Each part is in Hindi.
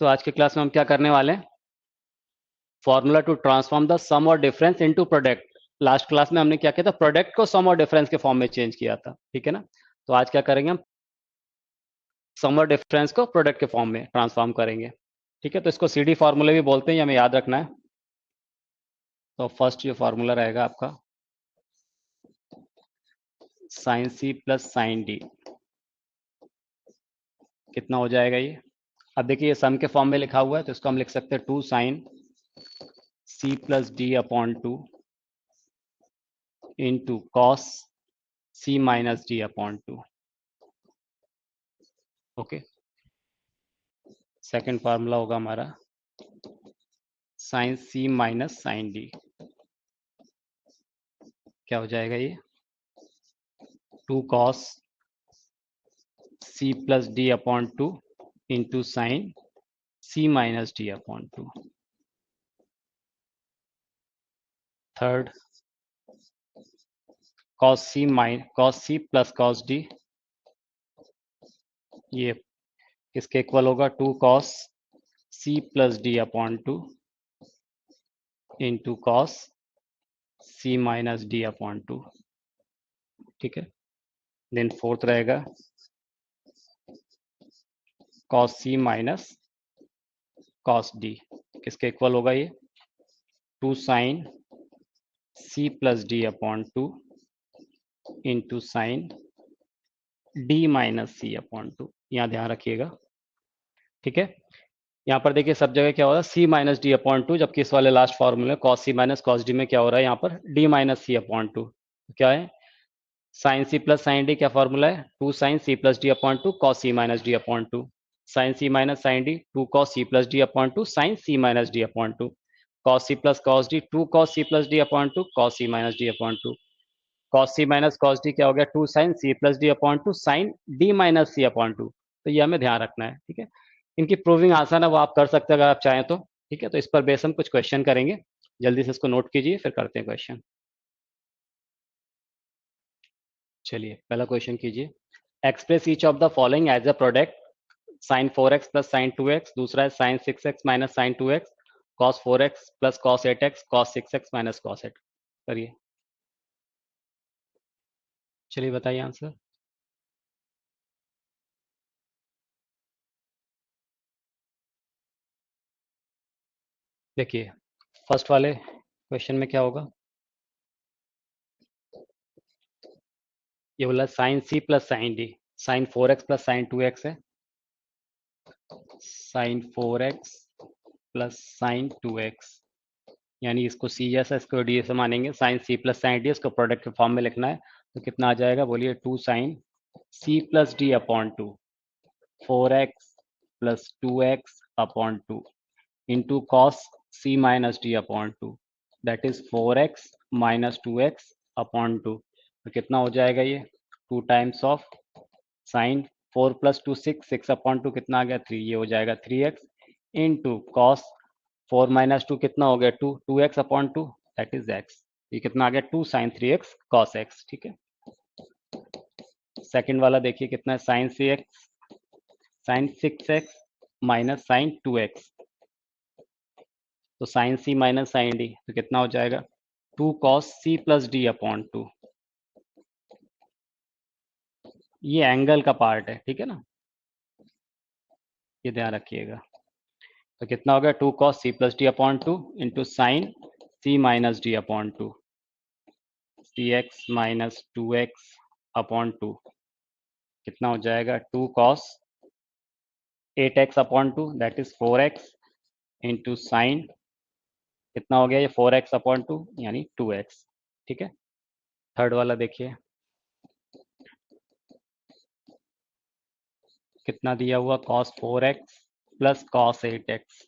तो आज के क्लास में हम क्या करने वाले हैं, फॉर्मूला टू ट्रांसफॉर्म द सम और difference into product. Last class में हमने क्या किया था, प्रोडक्ट को सम और डिफरेंस के फॉर्म में चेंज किया था, ठीक है ना। तो आज क्या करेंगे हम, सम और डिफरेंस को प्रोडक्ट के फॉर्म में ट्रांसफॉर्म करेंगे, ठीक है। तो इसको सीडी फॉर्मूले भी बोलते हैं, ये हमें याद रखना है। तो फर्स्ट ये फॉर्मूला रहेगा आपका साइन सी प्लस साइन डी, कितना हो जाएगा ये। अब देखिए ये सम के फॉर्म में लिखा हुआ है, तो इसको हम लिख सकते हैं 2 साइन सी plus D upon 2 into cos C minus D upon 2। Okay, second formula होगा हमारा साइन सी माइनस साइन डी, क्या हो जाएगा ये 2 कॉस सी plus D upon 2 into sine सी minus D upon 2। Third cos सी प्लस कॉस डी, ये किसके इक्वल होगा 2 कॉस सी plus D upon 2 into cos C minus D upon 2, ठीक है। देन फोर्थ रहेगा cos C minus cos D, किसके इक्वल होगा ये 2 साइन सी plus D upon 2 into sine D minus C upon 2। यहाँ ध्यान रखिएगा, ठीक है। यहाँ पर देखिए सब जगह क्या हो रहा है सी माइनस डी अपॉन 2, जबकि इस वाले लास्ट फॉर्मूले cos C minus cos D में क्या हो रहा है यहाँ पर डी माइनस सी अपॉन 2। क्या है साइन सी प्लस साइन डी, क्या फॉर्मूला है 2 साइन सी plus D upon 2 cos C minus D upon 2। Sine सी माइनस साइन डी 2 कॉस सी प्लस डी अपॉन 2 साइन सी माइनस डी अपॉन 2। कॉस सी प्लस कॉस डी 2 कॉस सी plus D upon 2 cos C minus D upon 2। Cos C minus cos D क्या हो गया 2 साइन सी plus D upon 2 sine D minus C upon 2। तो ये हमें ध्यान रखना है, ठीक है। इनकी प्रूविंग आसान है, वो आप कर सकते हैं अगर आप चाहें तो, ठीक है। तो इस पर बेस हम कुछ क्वेश्चन करेंगे, जल्दी से इसको नोट कीजिए फिर करते हैं क्वेश्चन। चलिए पहला क्वेश्चन कीजिए, express each of the following as a product sine 4x plus sine 2x, दूसरा है sine 6x minus sine 2x, cos 4x plus cos 8x, cos 6x minus cos 8। करिए, चलिए बताइए आंसर। देखिए फर्स्ट वाले क्वेश्चन में क्या होगा, ये बोला साइन सी plus sine D, sine 4x plus sine 2x है, sign 4x plus sine 2x, यानी इसको सी जैसा इसको डी से मानेंगे, साइन सी प्लस साइन डी इसको प्रोडक्ट के फॉर्म में लिखना है। तो कितना आ जाएगा बोलिए 2 sine C plus D upon 2 4x plus 2x upon 2 into cos C minus D upon 2, that is 4x minus 2x upon 2। तो कितना हो जाएगा ये 2 times of sine 4 plus 2 6, 6 upon 2 कितना आ गया 3, ये हो जाएगा 3x इंटू कॉस 4 माइनस 2 कितना हो गया 2, 2x upon 2 that is x। ये कितना आ गया 2 साइन 3x कॉस x, ठीक है। सेकंड वाला देखिए कितना है sine 6x sign 6x minus sine 2x, तो साइन सी माइनस साइन डी तो कितना हो जाएगा 2 कॉस सी प्लस डी अपॉन 2। ये एंगल का पार्ट है, ठीक है ना, ये ध्यान रखिएगा। तो कितना हो गया 2 कॉस सी plus D upon 2 into sine सी minus D upon 2, C X minus 2x upon 2, कितना हो जाएगा 2 cos 8x upon 2 that is 4x into sine कितना हो गया ये 4x अपॉन 2 यानी 2x, ठीक है। थर्ड वाला देखिए कितना दिया हुआ cos 4x plus cos 8x,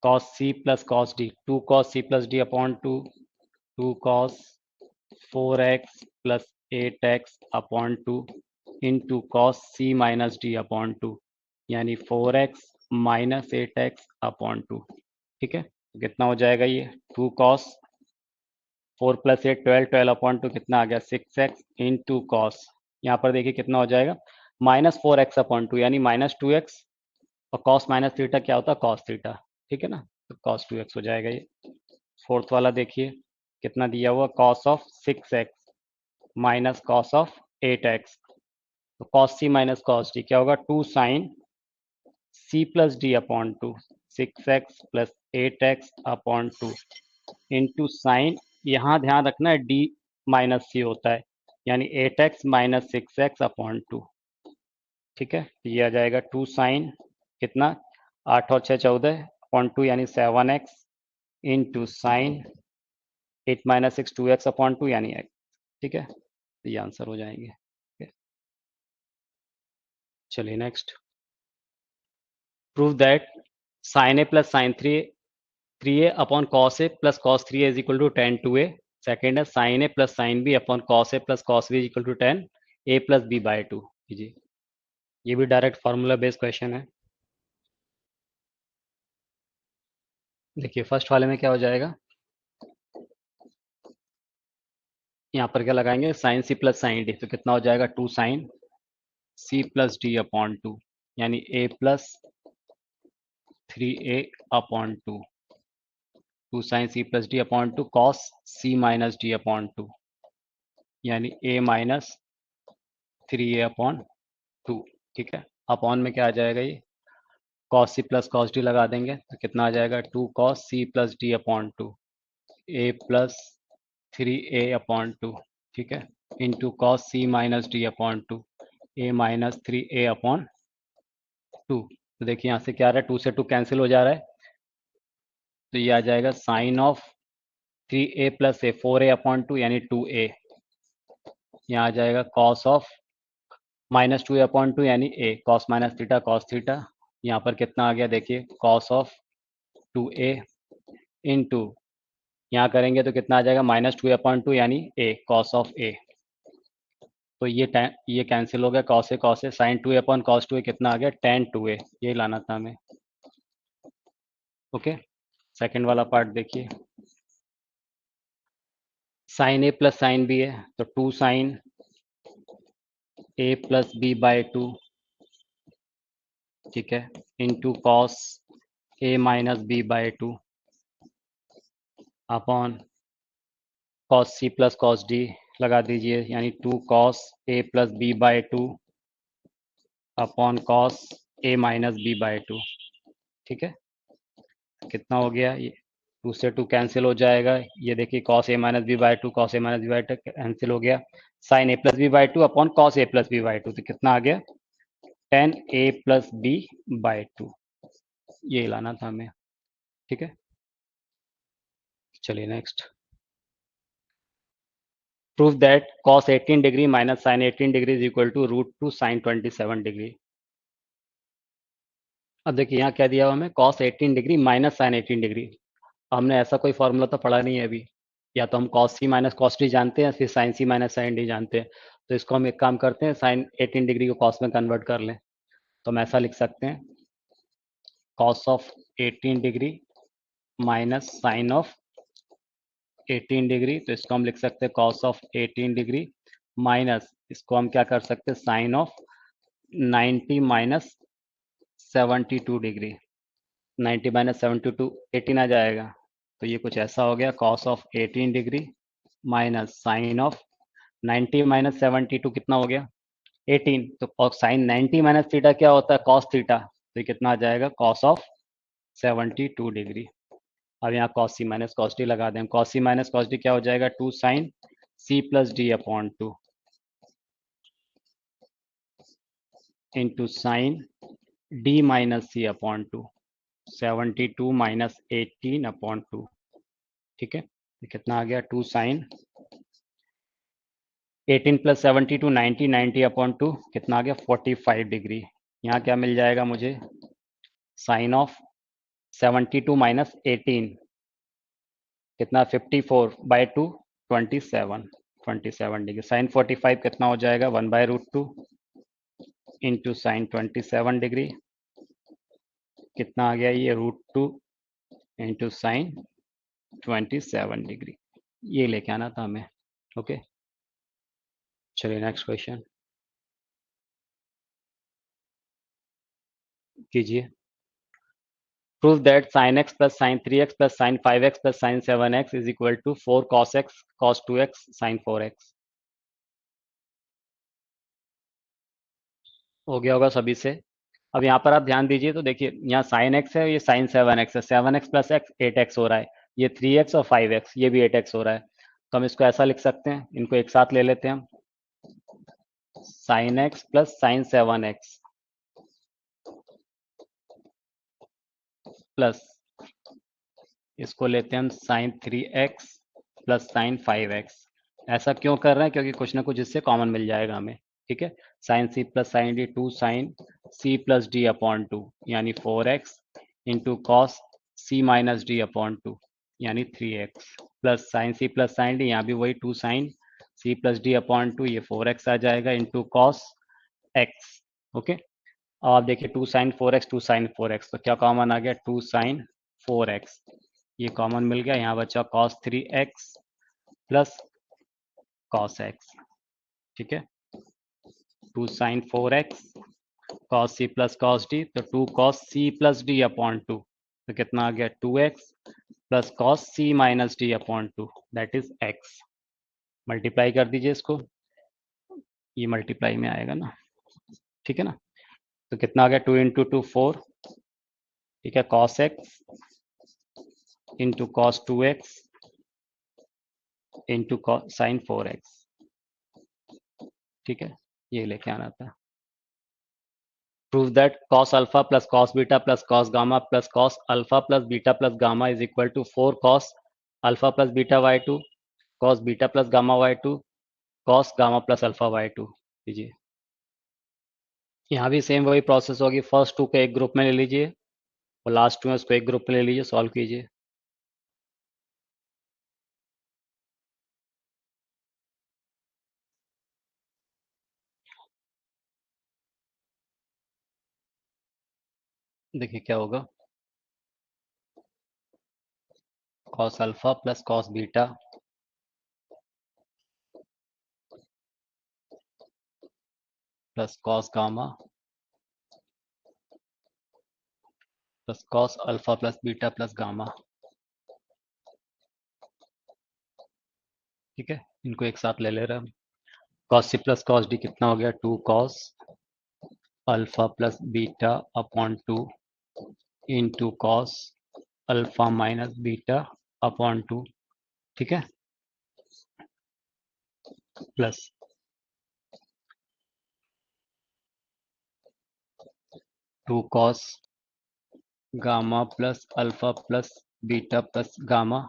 cos c plus cos d 2 cos c plus d upon 2 2 cos 4x plus 8x upon 2 into cos c minus d upon 2, यानी 4x माइनस 8x अपॉन 2, ठीक है। तो कितना हो जाएगा ये 2 cos 4 प्लस 8 12, 12 अपॉन 2 कितना आ गया 6x इंटू कॉस, यहाँ पर देखिए कितना हो जाएगा माइनस 4x अपॉन 2 यानी माइनस 2x और कॉस माइनस थीटा क्या होता है, कॉस थीटा, ठीक है ना, तो कॉस 2x हो जाएगा ये। फोर्थ वाला देखिए कितना दिया हुआ, cos of 6x minus cos of 8x, तो cos C minus cos D क्या होगा, 2 साइन सी plus D upon 2, 6x plus 8x upon 2 into sine, यहाँ ध्यान रखना है डी माइनस सी होता है, यानी 8x माइनस 6x अपॉन 2, ठीक है, ये आ जाएगा 2 साइन कितना, 8 और 6 14 अपॉन 2 यानी 7x into sine 8 minus 6 2x upon 2 यानी x, ठीक है, तो ये आंसर हो जाएंगे, ठीक है। चलिए next, prove that sine A plus sine 3a upon cos A plus cos 3a is equal to 10 2a। Second है sine A plus sine B upon cos A plus cos B is equal to 10 a plus B by 2 कीजिए। ये भी डायरेक्ट फार्मूला बेस्ड क्वेश्चन है। देखिए फर्स्ट वाले में क्या हो जाएगा, यहाँ पर क्या लगाएंगे, साइन सी प्लस साइन डी, तो कितना हो जाएगा 2 साइन सी प्लस डी अपॉन 2 यानी a plus 3a upon 2, 2 sine C plus D upon 2 cos C minus D upon 2 यानी a माइनस 3a अपॉन 2, ठीक है। अपॉन में क्या आ जाएगा, ये कॉस सी प्लस कॉस डी लगा देंगे तो कितना आ जाएगा, 2 cos C plus D upon 2 a plus 3a upon 2, ठीक है, into cos C minus D upon 2 a minus 3a upon 2। तो देखिए यहाँ से क्या आ रहा है, 2 से 2 कैंसिल हो जा रहा है, तो ये आ जाएगा sine of 3a plus A 4a upon 2 यानी 2a, यहाँ आ जाएगा cos of minus 2a upon 2 यानी a, cos minus theta cos theta, यहाँ पर कितना आ गया देखिए, कॉस ऑफ 2a इंटू यहाँ करेंगे तो कितना आ जाएगा, माइनस 2a अपॉन 2 यानी a, कॉस ऑफ a, तो ये कैंसिल हो गया, cos A sine 2a upon cos 2a कितना आ गया, टेन 2a, ये लाना था हमें, ओके। सेकंड वाला पार्ट देखिए, साइन ए प्लस साइन बी है, तो 2 sine A plus B by 2, ठीक है, into cos A minus B by 2 upon cos C plus cos D लगा दीजिए, यानी 2 cos A plus B by 2 upon cos A minus B by 2, ठीक है, कितना हो गया, ये 2 से 2 कैंसिल हो जाएगा, ये देखिए cos A minus B by 2 cos A minus B by 2 cancel हो गया, sine A plus B by 2 upon cos A plus B by 2, तो कितना आ गया, tan A plus B by 2, ये लाना था हमें, ठीक है। चलिए next, prove that cos 18 degree minus sine 18 degree is equal to root two sine 27 degree. अब देखिए यहाँ क्या दिया हुआ हमें, cos 18 degree minus sine 18 degree, हमने ऐसा कोई फॉर्मूला तो पढ़ा नहीं है अभी, या तो हम cos सी माइनस cos डी जानते हैं, फिर साइन सी माइनस साइन डी जानते हैं, तो इसको हम एक काम करते हैं, साइन 18 डिग्री को cos में कन्वर्ट कर लें, तो हम ऐसा लिख सकते हैं, cos of 18 degree minus sine of 18 degree, तो इसको हम लिख सकते हैं cos ऑफ 18 डिग्री माइनस, इसको हम क्या कर सकते हैं, sine of 90 minus 72 degree, 90 minus 72 18 आ जाएगा, तो ये कुछ ऐसा हो गया, cos of 18 degree minus sine of 90 minus 72 कितना हो गया, 18, तो साइन 90 माइनस थीटा क्या होता है, cos थीटा, तो ये कितना आ जाएगा, cos ऑफ 72 डिग्री। अब यहाँ cos सी माइनस cos डी लगा दें, cos सी माइनस cos डी क्या हो जाएगा, 2 साइन सी plus D upon 2 into sine D minus C upon 2, 72 minus 18 upon 2, ठीक है, तो कितना आ गया, 2 साइन 18 प्लस 72 90, 90 अपॉन 2 कितना आ गया, 45 डिग्री। यहाँ क्या मिल जाएगा मुझे, साइन ऑफ 72 माइनस 18 कितना, 54 बाई 2 27 डिग्री, साइन 45 कितना हो जाएगा, 1 by root 2 into sine 27 degree कितना आ गया, ये रूट 2 इंटू साइन 27 डिग्री, ये लेके आना था हमें, ओके। चलिए नेक्स्ट क्वेश्चन कीजिए। Prove that sin x plus sin 3x plus sin 5x plus sin 7x is equal to 4 cos x cos 2x sin 4x। हो गया होगा सभी से। अब यहाँ पर आप ध्यान दीजिए तो देखिए यहाँ sin x है, ये sin 7x है, 7x प्लस एक्स 8x हो रहा है, ये 3x और 5x ये भी 8x हो रहा है। तो हम इसको ऐसा लिख सकते हैं, इनको एक साथ ले लेते हैं हम, sin x plus sin 7x plus इसको लेते हैं हम sin 3x plus sin 5x। ऐसा क्यों कर रहे हैं? क्योंकि कुछ ना कुछ इससे कॉमन मिल जाएगा हमें। ठीक है, sin c plus sin d 2 sin c plus d upon 2 यानी 4x into cos c minus d upon 2 यानी 3x plus sin c plus sin d, यहाँ भी वही 2 sin c plus d upon 2, ये 4x आ जाएगा इंटू कॉस x। ओके, अब आप देखिए 2 sin 4x 2 sin 4x, तो क्या कॉमन आ गया? 2 sin 4x, ये कॉमन मिल गया। यहाँ बचा cos 3x plus cos x। ठीक है, 2 sin 4x cos c plus cos d, तो 2 cos c plus d upon 2, तो कितना आ गया? 2x plus cos c minus d upon 2 that is x। Multiply कर दीजिए इसको, ये मल्टीप्लाई में आएगा ना। ठीक है ना, तो कितना आ गया? 2 इंटू 2 4। ठीक है, cos x into cos 2x into sine 4x। ठीक है, ये लेके आना था। Prove that cos alpha plus cos beta plus cos gamma plus cos alpha plus beta plus gamma is equal to 4 cos alpha plus beta y2 cos beta plus gamma y2 cos gamma plus alpha y2 लीजिए। यहाँ भी सेम वही प्रोसेस होगी, फर्स्ट टू को एक ग्रुप में ले लीजिए और लास्ट टू है उसको एक ग्रुप में ले लीजिए, सॉल्व कीजिए। देखिए क्या होगा, cos alpha plus cos beta plus cos gamma plus cos alpha plus beta plus gamma. ठीक है, इनको एक साथ ले ले रहे हैं हम। cos c plus cos d कितना हो गया? 2 cos alpha plus beta upon 2 into cos alpha minus beta upon 2। ठीक है, plus 2 cos gamma plus alpha plus beta plus gamma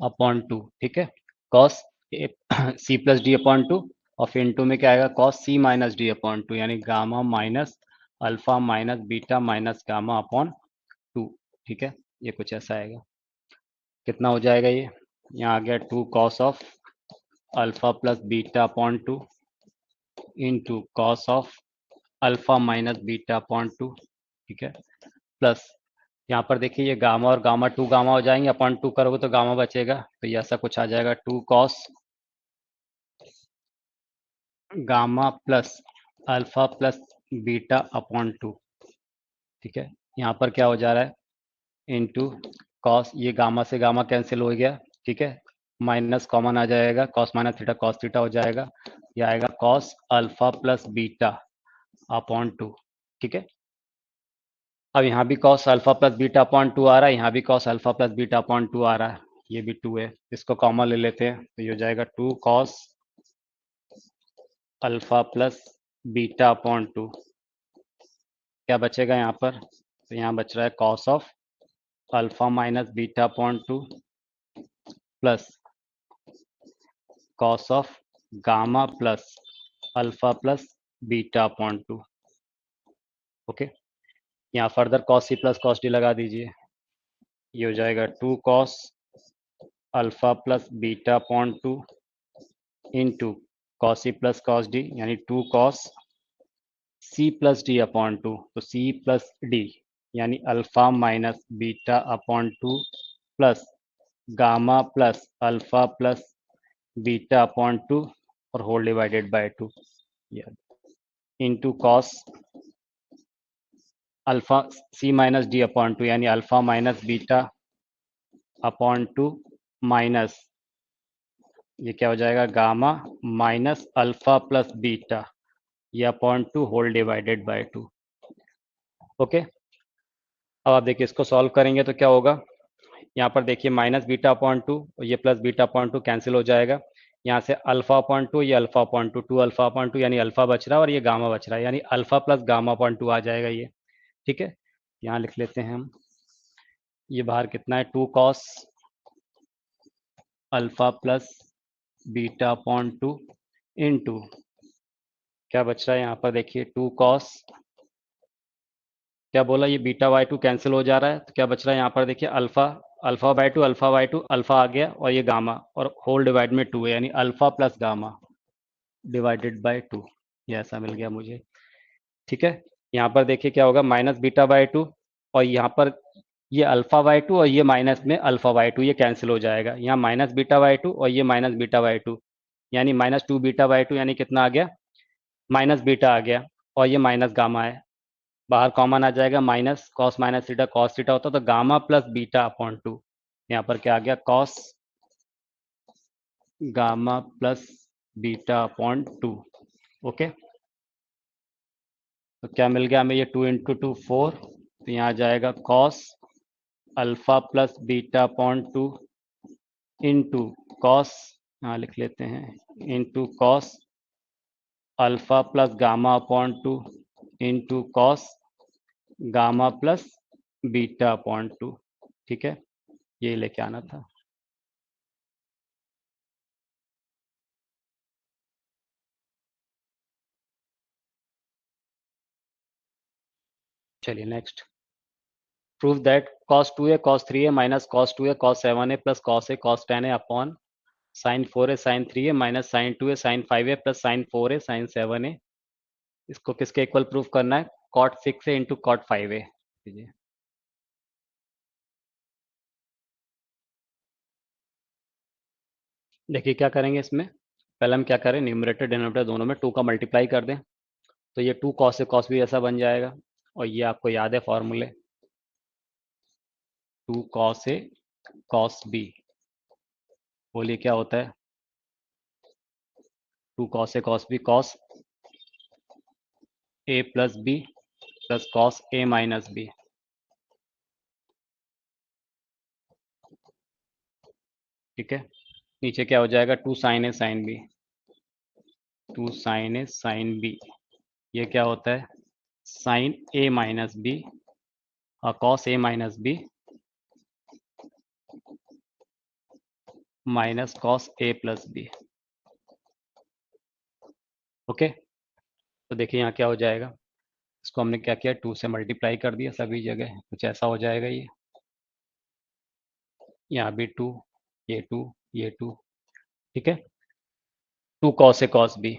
upon 2। ठीक है, कॉस सी प्लस डी अपॉन 2 और फिर इंटू में क्या आएगा? Cos C minus D upon 2 यानी gamma minus alpha minus beta minus gamma upon 2। ठीक है, ये कुछ ऐसा आएगा। कितना हो जाएगा ये? यहाँ आ गया 2 cos of alpha plus beta upon 2 into cos of alpha minus beta upon 2। ठीक है, प्लस यहाँ पर देखिए ये गामा और गामा 2 गामा हो जाएंगे, अपॉन 2 करोगे तो गामा बचेगा, तो ये ऐसा कुछ आ जाएगा 2 cos gamma plus alpha plus beta upon 2। ठीक है, यहाँ पर क्या हो जा रहा है? इंटू कॉस, ये गामा से गामा कैंसिल हो गया। ठीक है, माइनस कॉमन आ जाएगा, cos minus theta cos theta हो जाएगा, ये आएगा cos alpha plus beta upon 2। ठीक है, अब यहाँ भी cos alpha plus beta upon 2 आ रहा है, यहाँ भी cos alpha plus beta upon 2 आ रहा है, ये भी 2 है, इसको कॉमन ले लेते हैं तो ये हो जाएगा 2 cos alpha plus beta upon 2। क्या बचेगा यहाँ पर? तो यहाँ बच रहा है cos of alpha minus beta upon 2 plus cos of gamma plus alpha plus beta upon 2। Okay, यहाँ फर्दर कॉस सी प्लस कॉस डी लगा दीजिए, ये हो जाएगा 2 cos alpha plus beta upon 2 into cos सी प्लस कॉस डी यानी 2 कॉस सी प्लस डी अपॉन 2, तो सी प्लस डी यानी alpha minus beta upon 2 plus gamma plus alpha plus beta upon 2 और whole divided by 2 into cos alpha C minus D upon two, यानी alpha minus beta upon two minus ये क्या हो जाएगा, gamma minus alpha plus beta ये upon two whole divided by two. Okay, अब आप देखिए इसको सॉल्व करेंगे तो क्या होगा, यहाँ पर देखिए माइनस बीटा अपॉन टू और ये plus beta upon two cancel हो जाएगा। यहाँ से अल्फा अपॉन टू, ये alpha upon two, two alpha upon two यानी अल्फा बच रहा है और ये गामा बच रहा है, यानी alpha plus gamma upon two आ जाएगा ये। ठीक है, यहाँ लिख लेते हैं हम, ये बाहर कितना है, two cos alpha plus beta upon two into क्या बच रहा है यहाँ पर देखिए, टू कॉस, क्या बोला, ये बीटा बाई टू कैंसिल हो जा रहा है तो क्या बच रहा है यहाँ पर देखिए, alpha, alpha by two, alpha by two, alpha आ गया और ये गामा और होल डिवाइड में टू है, यानी alpha plus gamma divided by to, ये ऐसा मिल गया मुझे। ठीक है, यहाँ पर देखिए क्या होगा, माइनस बीटा बाई टू और यहाँ पर ये अल्फा बाई टू और ये माइनस में अल्फा बाई टू ये कैंसिल हो जाएगा, यहाँ माइनस बीटा बाई टू और ये माइनस बीटा बाई टू, यानी minus two beta by two, यानी कितना आ गया, माइनस बीटा आ गया और ये माइनस गामा है, बाहर कॉमन आ जाएगा, माइनस कॉस थीटा होता तो gamma plus beta upon to, यहाँ पर क्या आ गया, cos gamma plus beta upon to. Okay, तो क्या मिल गया हमें, ये टू इंटू टू फोर, तो यहाँ आ जाएगा cos alpha plus beta upon two into cos, यहाँ लिख लेते हैं, into cos alpha plus gamma upon two into cos gamma plus beta upon to. ठीक है, ये लेके आना था। चलिए next, prove that cos 2a cos 3a minus cos 2a cos 7a plus cos a cos 10a upon sin 4a sin 3a minus sin 2a sin 5a plus sin 4a sin 7a, इसको किसके इक्वल प्रूफ करना है, cot 6a into cot 5a। देखिए क्या करेंगे इसमें, पहले हम क्या करें, न्यूमरेटर डिनोमिनेटर दोनों में टू का मल्टीप्लाई कर दें, तो ये two cos A cos B ऐसा बन जाएगा, और ये आपको याद है फॉर्मूले, two cos A cos B, बोलिए क्या होता है, two cos A cos B, cos A plus B plus cos A minus B. ठीक है, नीचे क्या हो जाएगा, two sine A sine B, two sine A sine B, ये क्या होता है, साइन ए माइनस बी और cos A minus B minus cos A plus B. Okay, तो देखिए यहाँ क्या हो जाएगा, इसको हमने क्या किया, टू से मल्टीप्लाई कर दिया सभी जगह, कुछ ऐसा हो जाएगा ये, यहाँ भी टू, ये टू, ये टू। ठीक है, two cos A cos B,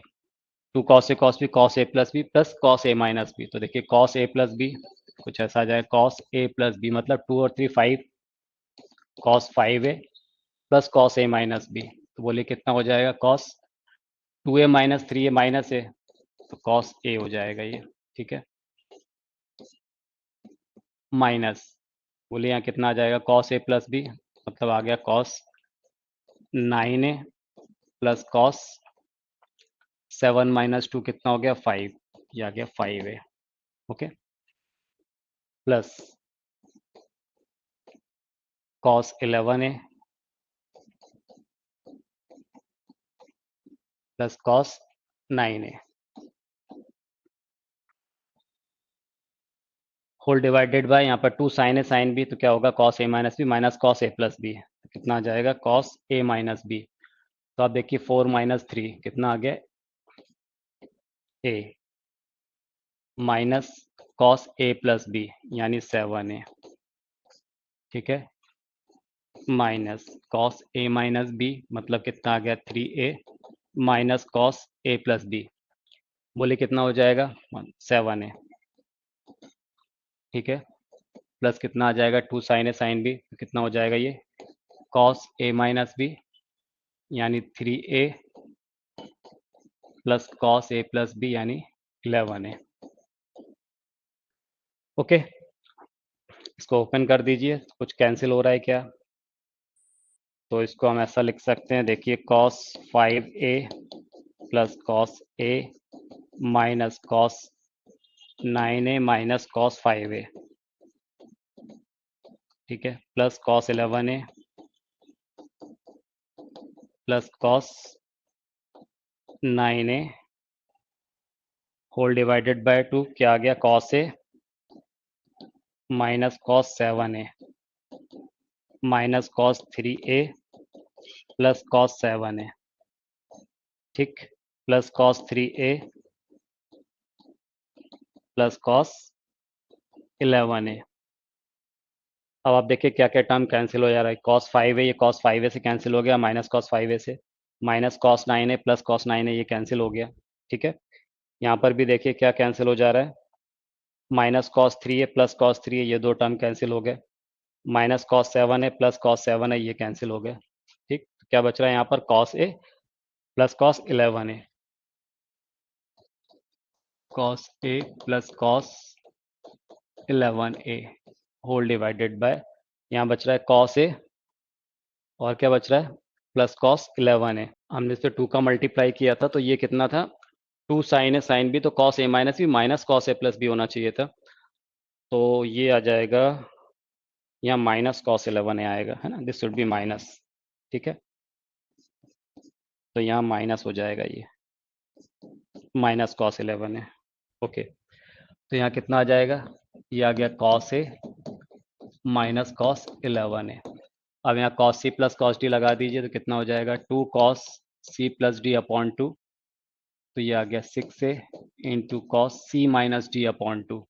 two cos A cos B, cos A plus B plus cos A minus B, तो देखिए कॉस ए प्लस बी कुछ ऐसा आ जाए, कॉस ए प्लस बी मतलब टू और three five, cos five A plus cos A minus B, तो बोलिए कितना हो जाएगा, कॉस टू ए माइनस थ्री ए माइनस ए, तो कॉस ए हो जाएगा ये। ठीक है, माइनस, बोलिए यहाँ कितना आ जाएगा, कॉस ए प्लस बी मतलब आ गया cos nine A plus cos seven minus two कितना हो गया, फाइव, ये आ गया five A. Okay, plus cos eleven A plus cos nine A, whole divided by यहाँ पर two sine A sine B, तो क्या होगा, cos A minus B minus cos A plus B, तो कितना आ जाएगा, कॉस ए माइनस बी, तो आप देखिए फोर माइनस थ्री कितना आ गया, ए माइनस कॉस ए प्लस बी यानी सेवन ए। ठीक है, minus cos A minus B मतलब कितना आ गया, थ्री ए माइनस कॉस ए प्लस बी, बोले कितना हो जाएगा, सेवन ए। ठीक है, प्लस कितना आ जाएगा, two sine A sine B, तो कितना हो जाएगा ये, कॉस ए माइनस बी यानी three A plus cos A plus B यानी इलेवन ए। ओके, इसको ओपन कर दीजिए, कुछ कैंसिल हो रहा है क्या? तो इसको हम ऐसा लिख सकते हैं, देखिए cos 5a plus cos a minus cos 9a minus cos 5a, ठीक है, plus cos 11a plus cos 9a whole divided by 2, क्या आ गया cos a minus cos 7a minus cos 3a plus cos 7a, ठीक, plus cos 3a plus cos 11a। अब आप देखिए क्या क्या टर्म कैंसिल हो जा रहा है, cos 5a, ये cos 5a से कैंसिल हो गया, माइनस cos 5a से, minus cos 9a plus cos 9a, ये कैंसिल हो गया, ठीक है। यहाँ पर भी देखिए क्या कैंसिल हो जा रहा है, minus cos 3a plus cos 3a, ये दो टर्म कैंसिल हो गए, minus cos 7a plus cos 7a, ये कैंसिल हो गया, ठीक। तो क्या बच रहा है यहाँ पर cos a plus cos 11a, cos a plus cos 11a whole divided by, यहाँ बच रहा है cos a और क्या बच रहा है प्लस cos 11a। हमने इसे 2 का मल्टीप्लाई किया था तो ये कितना था, 2 sin a sin b, तो cos a minus B minus cos a plus B होना चाहिए था, तो ये आ जाएगा यहाँ माइनस cos 11a आएगा, है ना, दिस शुड बी माइनस, ठीक है, तो यहाँ माइनस हो जाएगा, ये माइनस cos 11a, ओके। तो यहाँ कितना आ जाएगा, ये आ गया cos a minus cos 11a। अब यहाँ cos c plus cos d लगा दीजिए तो कितना हो जाएगा, 2 cos c plus d upon 2, तो ये आ गया 6a into cos c minus d upon 2,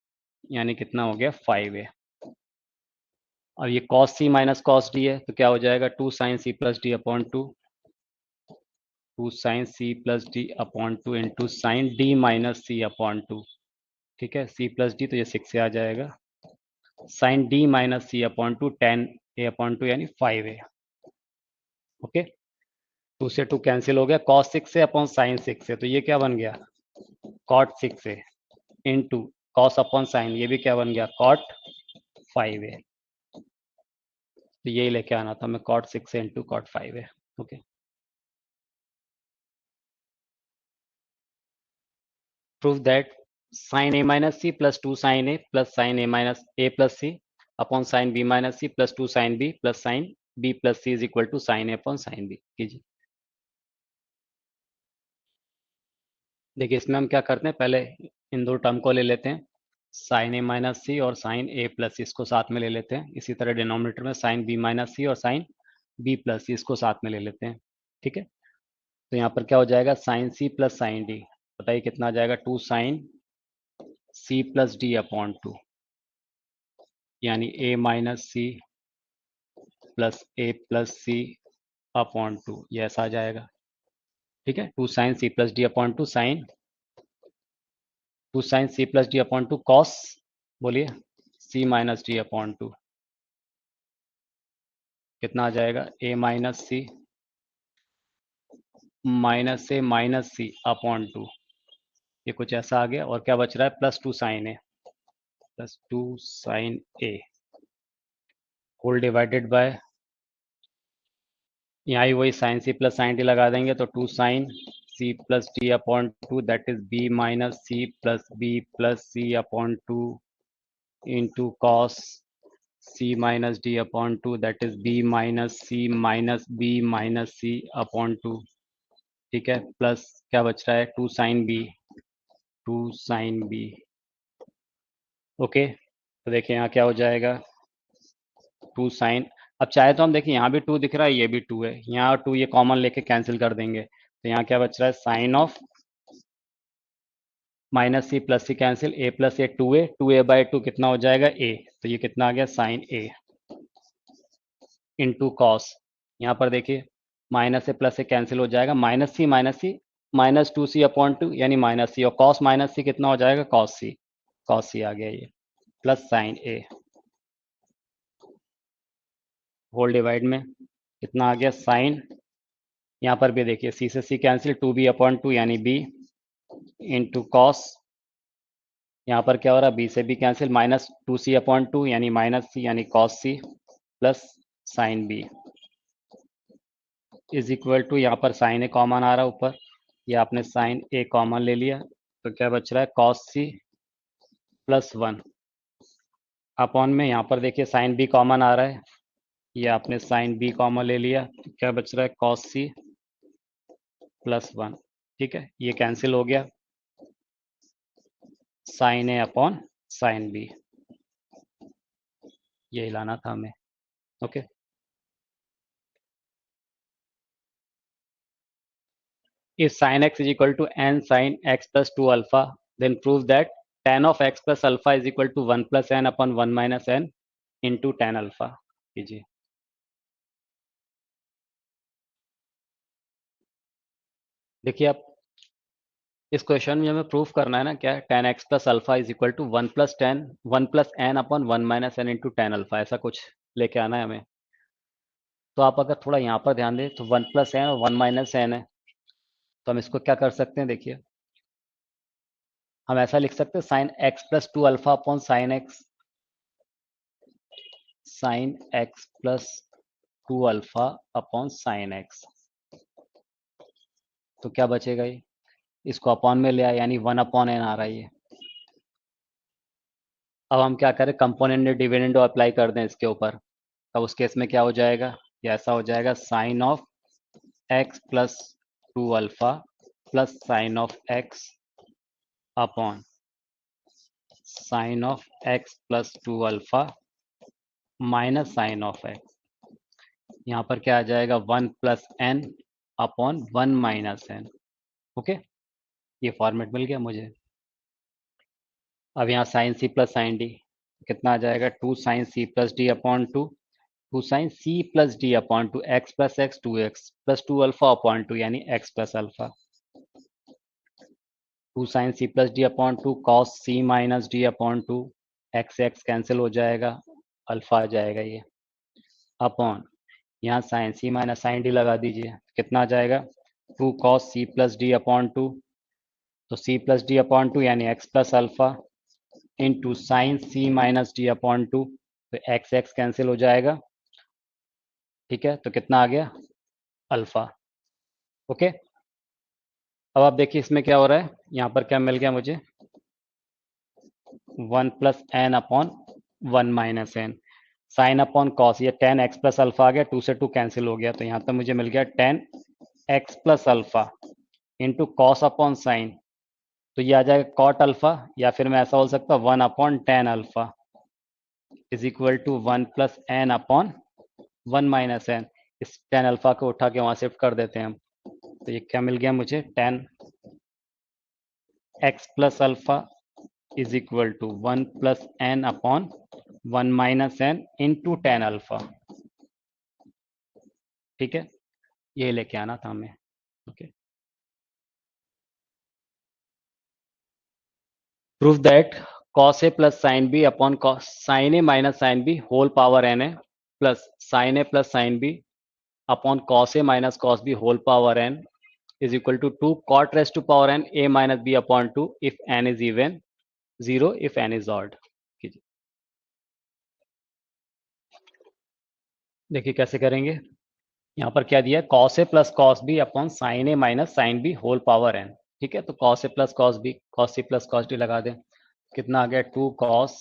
यानी कितना हो गया 5a। अब ये cos c minus cos d है तो क्या हो जाएगा, 2 sin c plus d upon 2, 2 sin c plus d upon 2 into sign d minus c upon 2, ठीक है, c प्लस d, तो ये 6 से आ जाएगा, sine d minus c upon 2 10 a अपॉन 2 यानी 5a, ओके। 2 से 2 कैंसिल हो गया, cos 6 से अपॉन साइन 6 से, तो ये क्या बन गया cot 6a into cos upon sign, ये भी क्या बन गया cot 5a, तो यही लेके आना था मैं, cot 6 into cot 5a, okay. Prove that sin a minus C plus 2 sin a plus sin a minus a plus C upon sin b minus C plus 2 sin b plus sin b plus C is equal to sin a upon sin b कीजिए। देखिए इसमें हम क्या करते हैं, पहले इन दो टर्म को ले लेते हैं, sin a माइनस सी और sin a प्लस सी, इसको साथ में ले लेते हैं, इसी तरह डिनोमिनेटर में sin b माइनस सी और sin b प्लस सी, इसको साथ में ले लेते हैं, ठीक है। तो यहाँ पर क्या हो जाएगा, sin c plus sin d, बताइए कितना आ जाएगा, 2 sin c plus d upon 2, यानी a minus C plus a plus C upon 2, ये ऐसा आ जाएगा, ठीक है। 2 sin c plus d upon 2 sine 2 sin c plus d upon 2 cos, बोलिए c माइनस d अपॉन 2, कितना आ जाएगा, a माइनस सी अपॉन 2, ये कुछ ऐसा आ गया, और क्या बच रहा है, plus 2 sine A plus 2 sine A whole divided by, यहाँ ही वही साइन सी प्लस साइन डी लगा देंगे, तो 2 sine C plus D upon 2, that is B minus C plus C upon 2 into cos C minus D upon 2, that is B minus C upon 2, ठीक है, प्लस क्या बच रहा है, 2 साइन बी, ओके। तो देखिए यहाँ क्या हो जाएगा, 2 साइन, अब चाहे तो हम देखिए यहाँ भी 2 दिख रहा है, ये भी 2 है, यहाँ 2 ये कॉमन लेके कैंसिल कर देंगे, तो यहाँ क्या बच रहा है, sine of minus C plus C cancel, A plus A 2a by 2 कितना हो जाएगा a, तो ये कितना आ गया साइन a इंटू कॉस, यहाँ पर देखिए माइनस से प्लस से कैंसिल हो जाएगा, माइनस सी माइनस 2c अपॉन 2 यानी माइनस सी, और कॉस माइनस सी कितना हो जाएगा कॉस सी आ गया ये, plus sine a whole divide में कितना आ गया साइन, यहाँ पर भी देखिए सी से सी कैंसिल, 2b अपॉन 2 यानी b इंटू कॉस यहाँ पर क्या हो रहा है, बी से बी कैंसिल, माइनस 2c/2 यानी माइनस सी यानी cos C plus sine B is equal to, यहाँ पर साइन ए कॉमन आ रहा है ऊपर, या आपने साइन ए कॉमन ले लिया तो क्या बच रहा है, कॉस सी +1 अपॉन में, यहाँ पर देखिए साइन बी कॉमन आ रहा है, ये आपने साइन बी कॉमन ले लिया तो क्या बच रहा है, कॉस सी +1। ठीक है, ये कैंसिल हो गया, साइन ए अपॉन साइन बी, यही लाना था हमें। Okay, if sin x is equal to n sin x plus 2 alpha, then prove that tan of x plus alpha is equal to 1 plus n upon 1 minus n into tan alpha कीजिए। देखिए आप, इस क्वेश्चन में हमें प्रूफ करना है ना, क्या tan x plus alpha is equal to 1 plus n upon 1 minus n into tan alpha, ऐसा कुछ लेके आना है हमें। तो आप अगर थोड़ा यहाँ पर ध्यान दें तो 1 plus n और 1 minus n है, तो हम इसको क्या कर सकते हैं, देखिए हम ऐसा लिख सकते हैं sine x plus 2 alpha upon sine x plus 2 alpha upon sine x, तो क्या बचेगा, ये इसको अपॉन में ले आए यानी 1/n आ रहा है ये। अब हम क्या करें, कंपोनेंट डिविडेंड अप्लाई कर दें इसके ऊपर, तब उस केस में क्या हो जाएगा, ये ऐसा हो जाएगा sine of x plus 2 alpha plus sine of x upon sine of x plus 2 alpha minus sine of x, यहाँ पर क्या आ जाएगा 1 plus n upon 1 minus n। Okay, ये फॉर्मेट मिल गया मुझे। अब यहाँ साइन सी प्लस साइन डी कितना आ जाएगा, 2 साइन सी प्लस डी अपॉन 2 साइन सी plus D upon 2 x plus x 2x plus 2 alpha upon 2 यानी x प्लस अल्फा, 2 साइन सी plus D upon 2 cos C minus D upon 2, X X cancel हो जाएगा, अल्फा आ जाएगा ये, अपॉन यहाँ साइन सी माइनस साइन डी लगा दीजिए, कितना आ जाएगा 2 कॉस सी प्लस डी अपॉन 2, तो सी प्लस डी अपॉन 2 यानी x plus alpha into sine सी माइनस डी अपॉन 2, तो एक्स एक्स कैंसिल हो जाएगा। ठीक है, तो कितना आ गया, अल्फा। ओके, अब आप देखिए इसमें क्या हो रहा है, यहाँ पर क्या मिल गया मुझे, 1 plus n upon 1 minus n, sine upon cos, ये टेन एक्स प्लस अल्फा आ गया, 2 से 2 कैंसिल हो गया, तो यहाँ तक मुझे मिल गया ten x plus alpha into cos upon sign, तो ये आ जाएगा कॉट अल्फा, या फिर मैं ऐसा बोल सकता हूँ 1 upon tan alpha is equal to 1 plus n upon 1 minus n. इस टेन अल्फा को उठा के वहां शिफ्ट कर देते हैं हम, तो ये क्या मिल गया मुझे, tan x plus alpha is equal to 1 plus n upon 1 minus n into tan alpha. ठीक है, ये लेके आना था हमें। Okay, proof that cos a plus sine B upon sine A minus sine b whole power n a plus sine A plus sine B upon cos a minus cos b whole power n is equal to 2 cot raised to power n a minus b upon 2 if n is even, 0 if n is odd। देखिए कैसे करेंगे, यहाँ पर क्या दिया है, cos a plus cos b upon sine A minus sine b whole power n। ठीक है, तो cos a plus cos b cos c plus cos d लगा दें, कितना आ गया 2 cos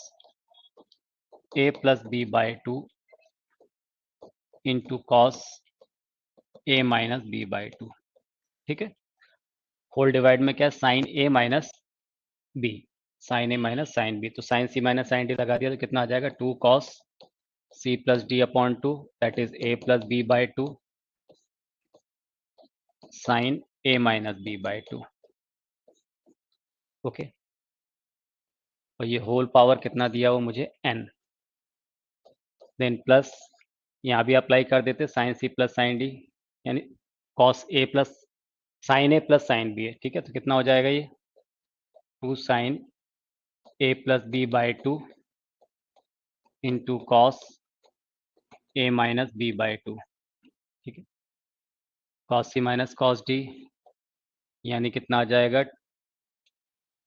a plus b by 2 into cos a minus b by 2। ठीक है, होल डिवाइड में क्या है, sine a minus b, sine A minus sine B, तो साइन सी माइनस साइन डी लगा दिया, तो कितना आ जाएगा 2 cos c plus D upon 2 that is a plus b by 2 sine a minus b by 2। Okay, और ये होल पावर कितना दिया वो मुझे n, देन प्लस यहाँ भी अप्लाई कर देते साइन सी प्लस साइन डी यानी cos a plus sine A plus sine B है। ठीक है, तो कितना हो जाएगा ये 2 sine a plus B by 2 into cos a minus B by 2। ठीक है, cos C minus cos D यानी कितना आ जाएगा,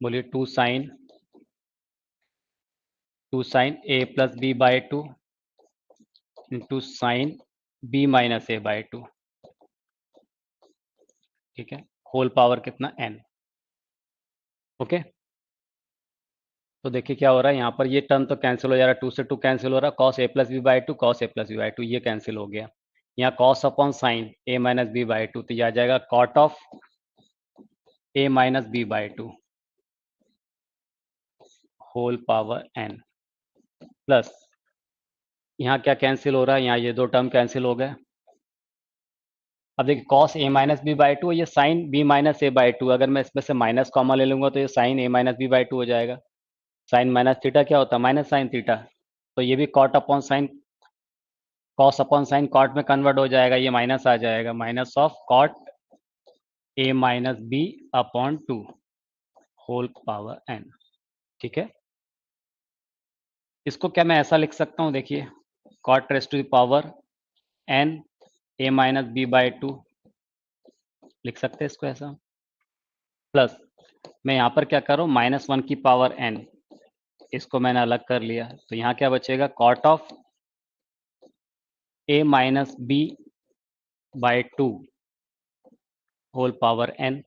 बोलिए 2 sine 2 sine A plus B by 2 into sine B minus A by 2, ठीक है, होल पावर कितना n। ओके, तो देखिए क्या हो रहा है यहाँ पर, ये टर्म तो कैंसिल हो जा रहा है, 2 से 2 कैंसिल हो रहा है, cos A plus B by 2 cos A plus B by 2 ये कैंसिल हो गया। यहाँ cos upon sine A minus B by 2, तो ये आ जाएगा cot of a minus B by 2 whole power n plus यहाँ क्या कैंसिल हो रहा है, यहाँ ये दो टर्म कैंसिल हो गए। अब देखिए cos A minus B by 2, ये sign B minus A by 2, अगर मैं इसमें से माइनस कॉमा ले लूंगा तो ये sign A minus B by 2 हो जाएगा। साइन माइनस थीटा क्या होता है, माइनस साइन थीटा, तो ये भी cot upon sine, cos upon sine cot में कन्वर्ट हो जाएगा, ये माइनस आ जाएगा, minus of cot a minus b upon 2 whole power n, ठीक है। इसको क्या मैं ऐसा लिख सकता हूँ, देखिए cot raise to the power n a minus B by 2 लिख सकते हैं इसको ऐसा, प्लस मैं यहाँ पर क्या करूँ, -1 की पावर n, इसको मैंने अलग कर लिया, तो यहाँ क्या बचेगा, cot of a minus B by 2 whole power n।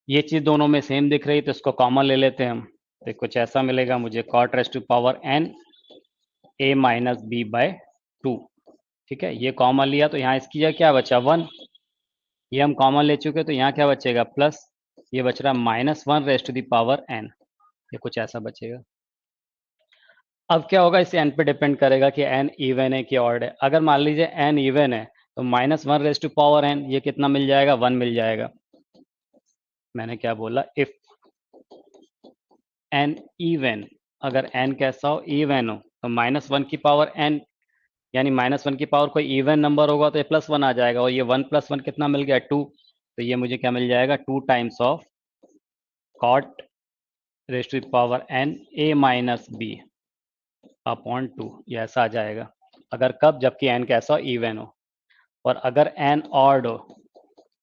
ये चीज दोनों में सेम दिख रही तो इसको कॉमन ले लेते हैं हम, तो कुछ ऐसा मिलेगा मुझे, cot raise to power n a minus B by 2, ठीक है। ये कॉमन लिया तो यहाँ इसकी जगह क्या बचा, 1, ये हम कॉमन ले चुके, तो यहाँ क्या बचेगा, प्लस ये बच रहा -1 raise to the power n, ये कुछ ऐसा बचेगा। अब क्या होगा, इसे n पे डिपेंड करेगा कि n इवन है कि ऑड है। अगर मान लीजिए n इवन है तो -1 रेस टू पावर n, ये कितना मिल जाएगा, 1 मिल जाएगा। मैंने क्या बोला, इफ n इवन, अगर n कैसा हो, इवन हो, तो -1 की पावर n, यानी -1 की पावर कोई इवन नंबर होगा तो ये +1 आ जाएगा, और ये 1 + 1 कितना मिल गया, 2, तो ये मुझे क्या मिल जाएगा, 2 times of cot raise to power n a minus b upon 2, ये ऐसा आ जाएगा। अगर कब, जबकि n कैसा हो, इवन हो। और अगर n ऑड हो,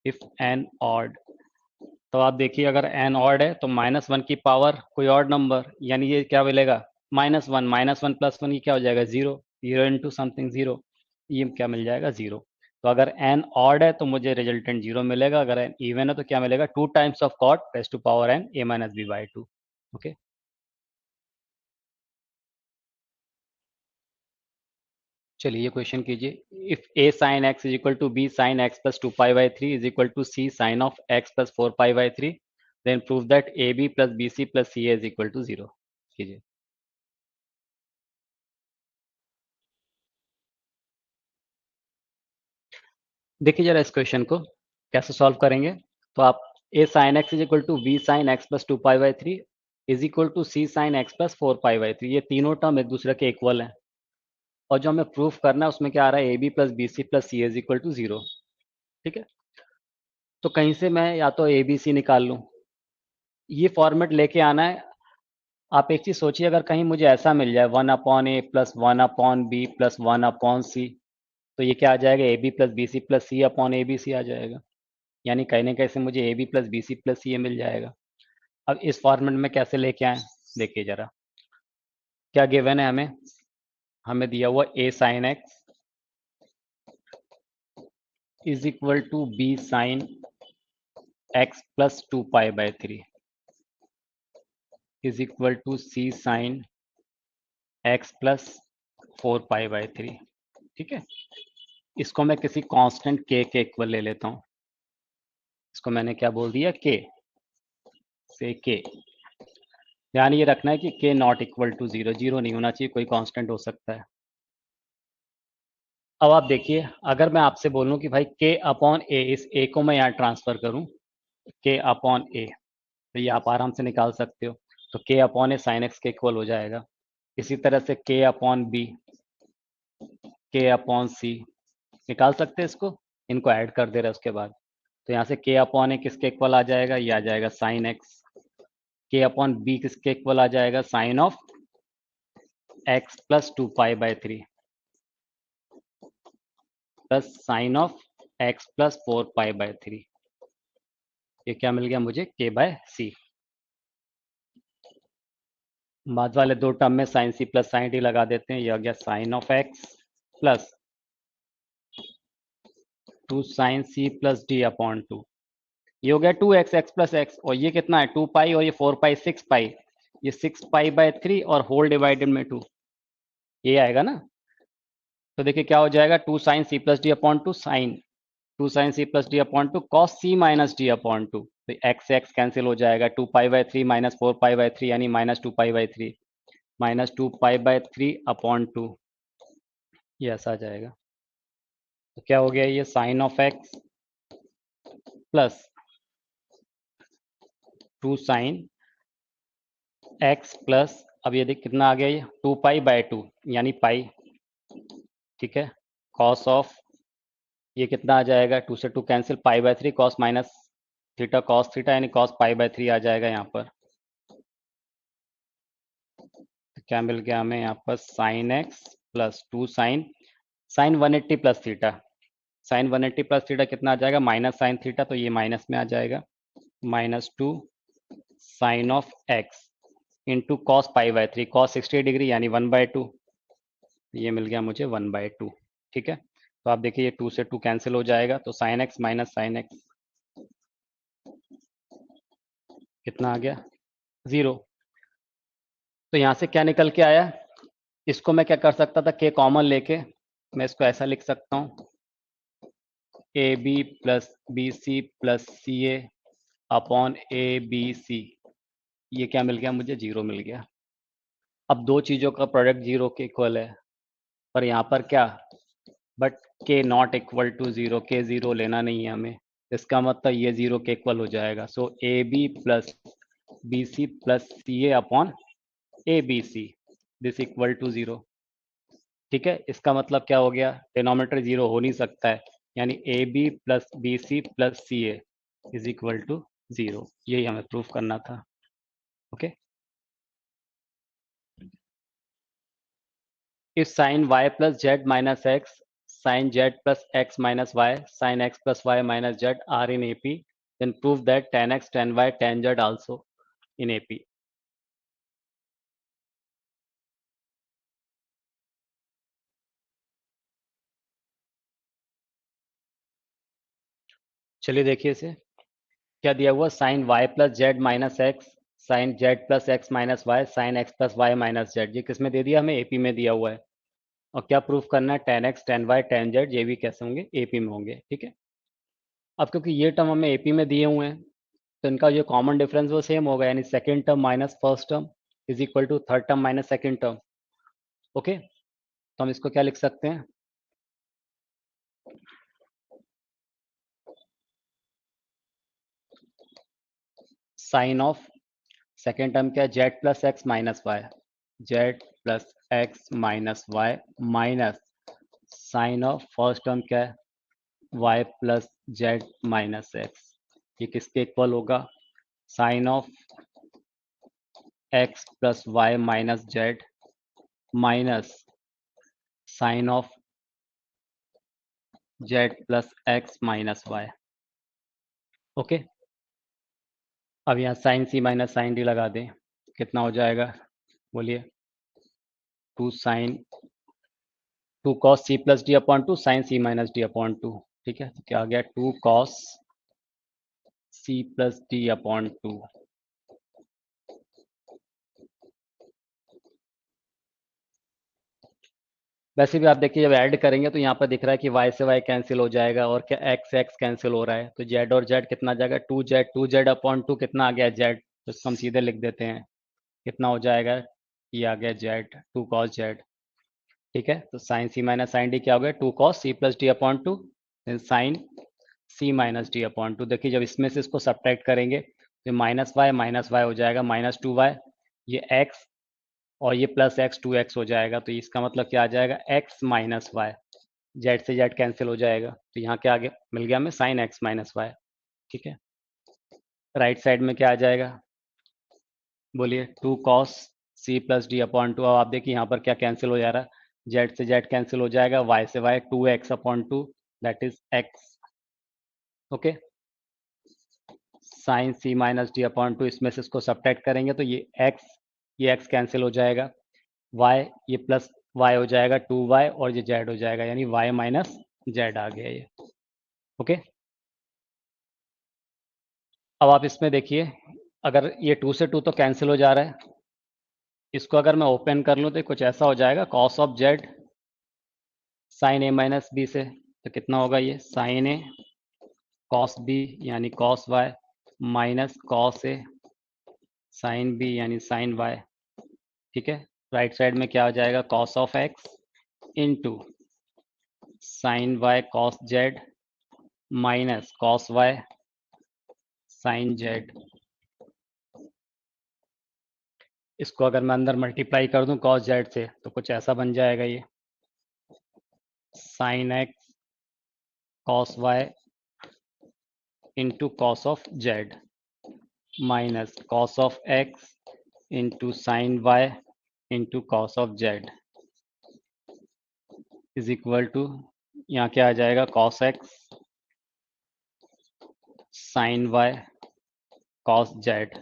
इफ n ऑड, तो आप देखिए अगर n ऑड है तो -1 की पावर कोई ऑड नंबर, यानी ये क्या मिलेगा, -1, -1 + 1 ये क्या हो जाएगा, 0, 0 इंटू समथिंग 0, ये क्या मिल जाएगा, 0। तो अगर n ऑड है तो मुझे रिजल्टेंट 0 मिलेगा, अगर n इवन है तो क्या मिलेगा, 2 times of cot raise to power n a minus B by 2। Okay, चलिए ये क्वेश्चन कीजिए, if a sine x is equal to b sine x plus 2π/3 is equal to c sine of x plus 4π/3, then prove that ab plus bc plus ca is equal to 0 कीजिए। देखिए जरा इस क्वेश्चन को कैसे सॉल्व करेंगे, तो आप a sine x is equal to b sine x plus 2π/3 is equal to c sine x plus 4π/3, ये तीनों टर्म एक दूसरे के इक्वल हैं, और जो हमें प्रूफ करना है उसमें क्या आ रहा है, ab plus bc plus c is equal to 0, ठीक है। तो कहीं से मैं या तो ए बी सी निकाल लूँ, ये फॉर्मेट लेके आना है। आप एक चीज सोचिए, अगर कहीं मुझे ऐसा मिल जाए 1/a plus 1/b plus 1/c, तो ये क्या आ जाएगा, A B plus B C plus C upon A B C आ जाएगा, यानी कहीं ना कहीं से मुझे A B plus B C plus C मिल जाएगा। अब इस फॉर्मेट में कैसे लेके आए, देखिए जरा क्या गिवन है हमें, हमें दिया हुआ a sine X is equal to b sine x plus 2π/3 is equal to c sine x plus 4π/3, ठीक है। इसको मैं किसी कांस्टेंट k के इक्वल ले लेता हूँ, इसको मैंने क्या बोल दिया, k से k, ध्यान ये रखना है कि k नॉट इक्वल टू 0, 0 नहीं होना चाहिए, कोई कांस्टेंट हो सकता है। अब आप देखिए, अगर मैं आपसे बोलूं कि भाई k अपॉन a, इस a को मैं यहाँ ट्रांसफर करूं, k अपॉन a, तो ये आप आराम से निकाल सकते हो, तो k upon A sine X के इक्वल हो जाएगा। इसी तरह से k upon b, k upon C, निकाल सकते हैं इसको, इनको ऐड कर दे रहे उसके बाद, तो यहाँ से k अपॉन ए किसके इक्वल आ जाएगा, ये आ जाएगा sine X, k upon B किसके इक्वल आ जाएगा, sine of x plus 2π/3 plus sine of x plus 4π/3, ये क्या मिल गया मुझे, k/c। बाद वाले दो टर्म में साइन सी प्लस साइन डी लगा देते हैं। ये आ गया sine of x plus 2 sine C plus D upon 2। ये हो गया 2x x प्लस एक्स, और ये कितना है 2 पाई, और ये 4 पाई 6 पाई, ये 6 पाई बाय 3 और होल डिवाइडेड में 2, ये आएगा ना। तो देखिए क्या हो जाएगा, 2 साइन सी plus D upon 2 sine 2 sine सी plus D upon 2 cos C minus D upon 2। तो एक्स से एक्स कैंसिल हो जाएगा, 2 pi by 3 minus 4 pi by 3 यानी minus 2 pi by 3, minus 2 pi by 3 upon 2, ये ऐसा आ जाएगा। तो क्या हो गया, ये sine of x plus 2 sine x plus, अब ये देख कितना आ गया, ये 2 पाई बाय 2 यानी पाई, ठीक है। कॉस ऑफ, ये कितना आ जाएगा, 2 से 2 cancel, pi by 3 cos minus theta cos theta यानी कॉस पाई बाय 3 आ जाएगा यहाँ पर। तो क्या मिल गया हमें यहाँ पर, sine x plus 2 sine sine 180 plus theta, sine 180 plus theta कितना आ जाएगा, माइनस साइन थीटा, तो ये माइनस में आ जाएगा, minus 2 sine of x into cos pi by 3 cos 60 degree यानी 1/2, ये मिल गया मुझे 1/2, ठीक है। तो आप देखिए ये 2 से 2 कैंसिल हो जाएगा, तो sine x minus sine x कितना आ गया, 0। तो यहाँ से क्या निकल के आया, इसको मैं क्या कर सकता था, के कॉमन लेके मैं इसको ऐसा लिख सकता हूँ, a B plus B C plus C A upon A B c, ये क्या मिल गया मुझे, 0 मिल गया। अब दो चीज़ों का प्रोडक्ट 0 के इक्वल है, पर यहाँ पर क्या, बट के नॉट इक्वल टू 0, के 0 लेना नहीं है हमें, इसका मतलब ये 0 के इक्वल हो जाएगा। So A B plus B C plus C A upon A B C, this equal to 0, ठीक है। इसका मतलब क्या हो गया, डिनोमिनेटर 0 हो नहीं सकता है, यानी a B plus B C plus C a is equal to 0, यही हमें प्रूफ करना था। Okay, if sin y plus z minus x, sin z plus x minus y, sin x plus y minus z are in AP, then prove that tan x, tan y, tan z also in AP. चलिए देखिए इसे, क्या दिया हुआ, sine y plus Z minus x, sine z plus x minus y, sine x plus Y minus z, ये किस में दे दिया, हमें एपी में दिया हुआ है। और क्या प्रूफ करना है, tan x, tan y, tan z, ये भी कैसे होंगे, एपी में होंगे, ठीक है। अब क्योंकि ये टर्म हमें एपी में दिए हुए हैं, तो इनका जो कॉमन डिफरेंस वो सेम होगा, यानी second term minus first term is equal to third term minus second term. Okay, तो हम इसको क्या लिख सकते हैं, साइन ऑफ सेकेंड टर्म क्या है, Z plus x minus Y, Z plus x minus Y minus sine of first term क्या है, Y plus Z minus X, ये किसके इक्वल होगा, sine of x plus Y minus Z minus sine of Z plus x minus Y. Okay, अब यहाँ साइन सी माइनस साइन डी लगा दें, कितना हो जाएगा, बोलिए, 2 साइन 2 कॉस सी प्लस डी अपॉन 2 साइन सी माइनस डी अपॉन 2, ठीक है। तो क्या आ गया, 2 कॉस सी प्लस डी अपॉन 2। वैसे भी आप देखिए जब ऐड करेंगे तो यहाँ पर दिख रहा है कि y से y कैंसिल हो जाएगा, और क्या x से x कैंसिल हो रहा है, तो z और z कितना आ जाएगा, 2z अपॉन 2 कितना आ गया, z, तो इसको हम सीधे लिख देते हैं, कितना हो जाएगा, ये आ गया z, 2 cos z, ठीक है। तो साइन सी माइनस साइन डी क्या हो गया, 2 cos C plus D upon 2 sine सी माइनस डी अपॉन 2। देखिए जब इसमें से इसको सब्ट्रैक्ट करेंगे तो माइनस वाई हो जाएगा, माइनस 2y, ये x और ये प्लस एक्स 2x हो जाएगा, तो इसका मतलब क्या आ जाएगा, x माइनस वाई, जेड से जेड कैंसिल हो जाएगा, तो यहाँ क्या आ गया, मिल गया हमें साइन एक्स माइनस वाई, ठीक है। राइट साइड में क्या आ जाएगा, बोलिए, 2 कॉस सी प्लस डी अपॉन 2। अब आप देखिए यहाँ पर क्या कैंसिल हो जा रहा है, जेड से जेड कैंसिल हो जाएगा, वाई से y, 2x upon 2 that is x। Okay, sine C minus D upon 2, इसमें से इसको सब्ट्रैक्ट करेंगे तो ये x ये x कैंसिल हो जाएगा, y ये प्लस y हो जाएगा 2y और ये z हो जाएगा, यानी y माइनस z आ गया ये। ओके, अब आप इसमें देखिए, अगर ये 2 से 2 तो कैंसिल हो जा रहा है, इसको अगर मैं ओपन कर लूँ तो कुछ ऐसा हो जाएगा, cos of z sine a minus b से, तो कितना होगा ये साइन a cos b यानी cos y minus cos a sine b यानी साइन y। ठीक है, राइट साइड में क्या हो जाएगा, cos of x into sine y cos z minus cos y sine z। इसको अगर मैं अंदर मल्टीप्लाई कर दूं cos z से तो कुछ ऐसा बन जाएगा ये sine x cos y into cos of z minus cos of x into sine y into cos of z is equal to, यहाँ क्या आ जाएगा, cos x sine y cos z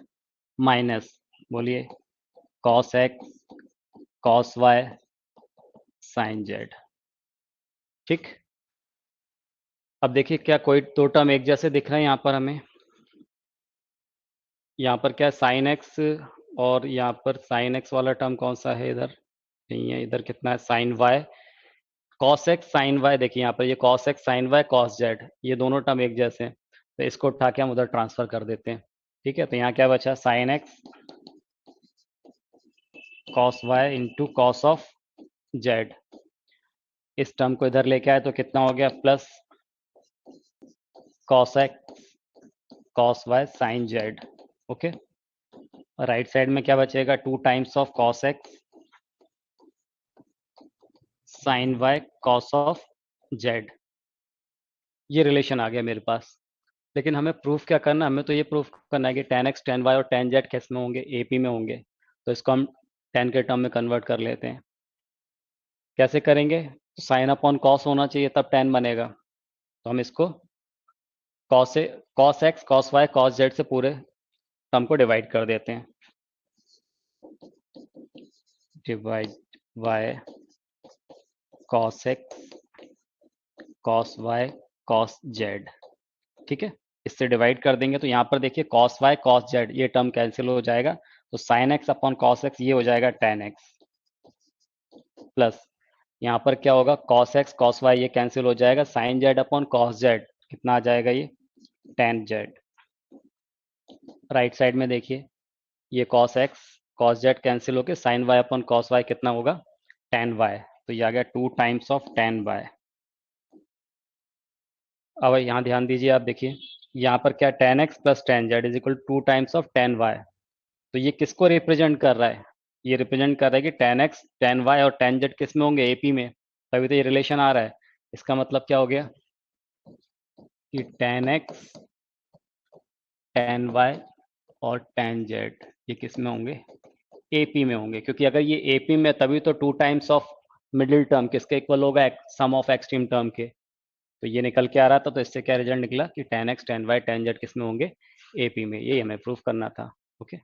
minus, बोलिए, cos x cos y sine z। ठीक, अब देखिए क्या कोई दो टर्म एक जैसे दिख रहे हैं यहाँ पर हमें, यहाँ पर क्या साइन एक्स और यहाँ पर साइन एक्स वाला टर्म कौन सा है, इधर नहीं है, इधर कितना है sine y cos x sine y. देखिए यहाँ पर ये cos x sine y cos z, ये दोनों टर्म एक जैसे हैं, तो इसको उठा के हम उधर ट्रांसफर कर देते हैं। ठीक है, तो यहाँ क्या बचा, sine x cos y into cos of z, इस टर्म को इधर लेके आए तो कितना हो गया, plus cos x cos y sine z. Okay, right side में क्या बचेगा, 2 times of cos x sine y cos of z. ये रिलेशन आ गया मेरे पास, लेकिन हमें प्रूफ क्या करना है, हमें तो ये प्रूफ करना है कि tan x tan y और tan z किस में होंगे, AP में होंगे, तो इसको हम tan के टर्म में कन्वर्ट कर लेते हैं। कैसे करेंगे, तो साइन अपॉन कॉस होना चाहिए तब tan बनेगा, तो हम इसको cos x cos y cos z से पूरे टर्म को डिवाइड कर देते हैं, divide y cos x cos y cos z। ठीक है, इससे डिवाइड कर देंगे तो यहाँ पर देखिए cos y cos z ये टर्म कैंसिल हो जाएगा, तो sin x upon cos x ये हो जाएगा tan x, प्लस यहाँ पर क्या होगा, cos x cos y ये कैंसिल हो जाएगा, sin z upon cos z कितना आ जाएगा ये tan z। राइट साइड में देखिए ये cos x cos z cancel होके sin y upon cos y कितना होगा tan y, तो ये आ गया 2 टाइम्स ऑफ tan y। अब यहाँ ध्यान दीजिए, आप देखिए यहाँ पर क्या tan x plus tan z is equal 2 times of tan y, तो ये किसको रिप्रेजेंट कर रहा है, ये रिप्रेजेंट कर रहा है कि tan x tan y और tan z किस में होंगे, AP में, तभी तो ये रिलेशन आ रहा है। इसका मतलब क्या हो गया कि tan x tan y और tan z ये किस में होंगे, AP में होंगे, क्योंकि अगर ये AP में तभी तो 2 टाइम्स ऑफ मिडिल टर्म किसके इक्वल होगा, सम ऑफ एक्सट्रीम टर्म के, तो ये निकल के आ रहा था, तो इससे क्या रिजल्ट निकला कि tan x tan y tan z किस में होंगे, AP में। ये हमें प्रूफ करना था। ओके।